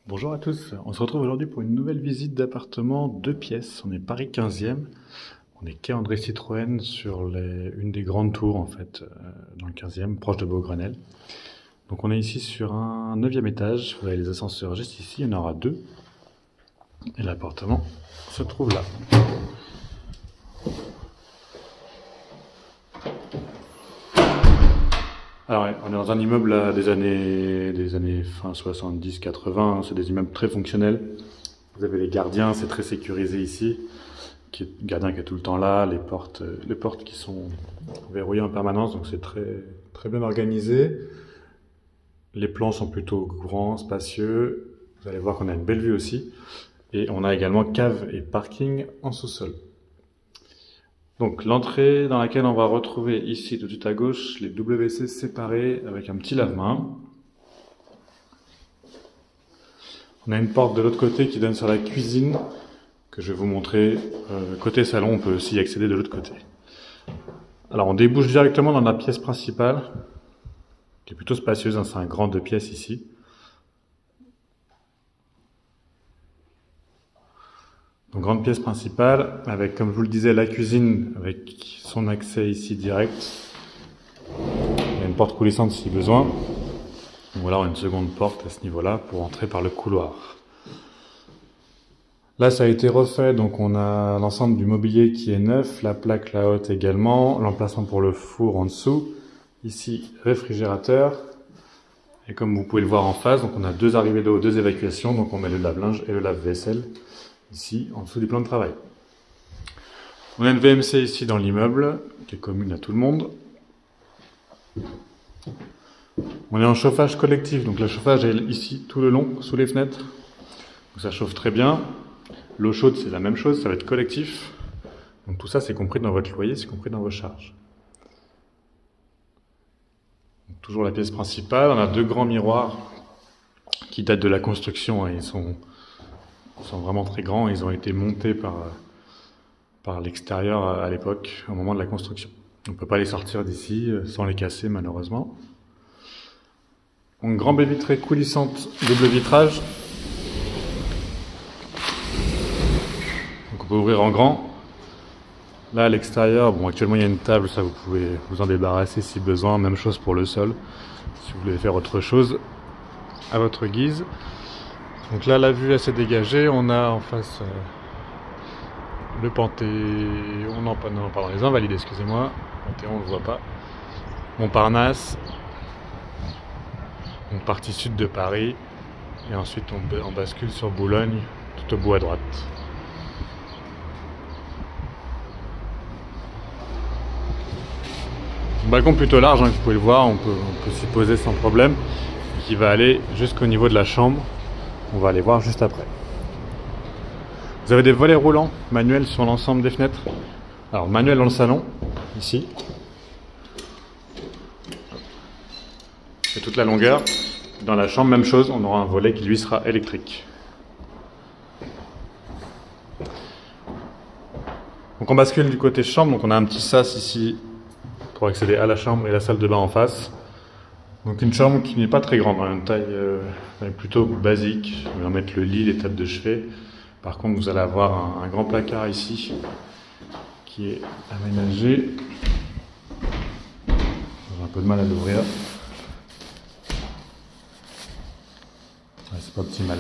Bonjour à tous, on se retrouve aujourd'hui pour une nouvelle visite d'appartement 2 pièces. On est Paris 15e, on est quai André Citroën sur une des grandes tours en fait, dans le 15e, proche de Beaugrenelle. Donc on est ici sur un 9e étage, vous avez les ascenseurs juste ici, il y en aura 2. Et l'appartement se trouve là. Alors on est dans un immeuble là, des années fin 70-80, c'est des immeubles très fonctionnels. Vous avez les gardiens, c'est très sécurisé ici. Gardien qui est tout le temps là, les portes qui sont verrouillées en permanence, donc c'est très bien organisé. Les plans sont plutôt grands, spacieux. Vous allez voir qu'on a une belle vue aussi. Et on a également cave et parking en sous-sol. Donc l'entrée dans laquelle on va retrouver ici tout de suite à gauche les WC séparés avec un petit lave-main. On a une porte de l'autre côté qui donne sur la cuisine que je vais vous montrer. Côté salon, on peut aussi y accéder de l'autre côté. Alors on débouche directement dans la pièce principale qui est plutôt spacieuse, hein, c'est un grand 2 pièces ici. Donc grande pièce principale avec, comme je vous le disais, la cuisine avec son accès ici direct. Il y a une porte coulissante si besoin. Donc voilà, on a une seconde porte à ce niveau-là pour entrer par le couloir. Là, ça a été refait, donc on a l'ensemble du mobilier qui est neuf, la plaque la haute également, l'emplacement pour le four en dessous. Ici, réfrigérateur. Et comme vous pouvez le voir en face, donc on a 2 arrivées d'eau, 2 évacuations, donc on met le lave-linge et le lave-vaisselle ici, en dessous du plan de travail. On a une VMC ici dans l'immeuble, qui est commune à tout le monde. On est en chauffage collectif, donc le chauffage est ici tout le long, sous les fenêtres. Donc ça chauffe très bien. L'eau chaude, c'est la même chose, ça va être collectif. Donc tout ça, c'est compris dans votre loyer, c'est compris dans vos charges. Donc, toujours la pièce principale, on a 2 grands miroirs qui datent de la construction, hein, ils sont vraiment très grands, ils ont été montés par l'extérieur à l'époque, au moment de la construction. On ne peut pas les sortir d'ici sans les casser malheureusement. Une grande baie vitrée coulissante, double vitrage. Donc on peut ouvrir en grand. Là à l'extérieur, bon actuellement il y a une table, ça vous pouvez vous en débarrasser si besoin. Même chose pour le sol, si vous voulez faire autre chose à votre guise. Donc là la vue est assez dégagée, on a en face le Panthéon, non pardon, les Invalides, excusez-moi. Panthéon on ne le voit pas. Montparnasse. Donc partie sud de Paris. Et ensuite on bascule sur Boulogne, tout au bout à droite. Un balcon plutôt large, hein, vous pouvez le voir, on peut s'y poser sans problème. Qui va aller jusqu'au niveau de la chambre. On va aller voir juste après. Vous avez des volets roulants manuels sur l'ensemble des fenêtres. Alors manuel dans le salon, ici. C'est toute la longueur. Dans la chambre, même chose, on aura un volet qui lui sera électrique. Donc on bascule du côté chambre, donc on a un petit sas ici pour accéder à la chambre et la salle de bain en face. Donc une chambre qui n'est pas très grande, hein, une taille plutôt basique. On va mettre le lit, les tables de chevet. Par contre, vous allez avoir un grand placard ici qui est aménagé. J'ai un peu de mal à l'ouvrir. Ouais, c'est pas optimal.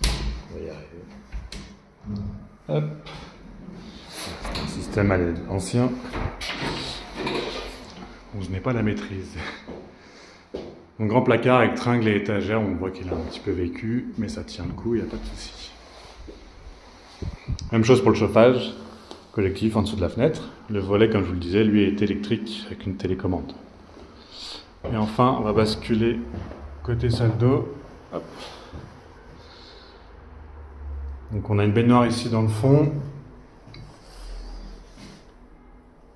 On va y arriver. Hop. C'est un système à l'aide ancien. Je n'ai pas la maîtrise. Un grand placard avec tringle et étagère, on voit qu'il a un petit peu vécu, mais ça tient le coup, il n'y a pas de souci. Même chose pour le chauffage collectif en dessous de la fenêtre. Le volet, comme je vous le disais, lui est électrique avec une télécommande. Et enfin, on va basculer côté salle d'eau. Hop. Donc on a une baignoire ici dans le fond.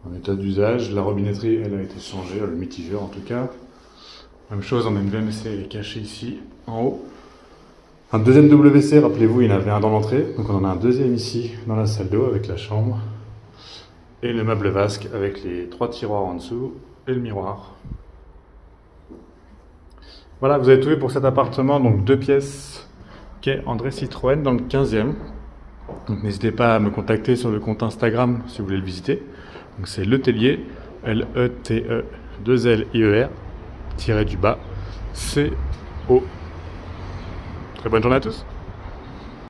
En état d'usage, la robinetterie elle a été changée, le mitigeur en tout cas. Même chose, on a une VMC cachée ici en haut. Un deuxième WC, rappelez-vous, il y en avait un dans l'entrée, donc on en a un deuxième ici dans la salle d'eau avec la chambre. Et le meuble vasque avec les 3 tiroirs en dessous et le miroir. Voilà, vous avez tout vu pour cet appartement, donc 2 pièces, quai André Citroën dans le 15e. Donc n'hésitez pas à me contacter sur le compte Instagram si vous voulez le visiter. Donc c'est Letellier, L-E-T-E-2-L-I-E-R, tiré du bas, C-O. Très bonne journée à tous.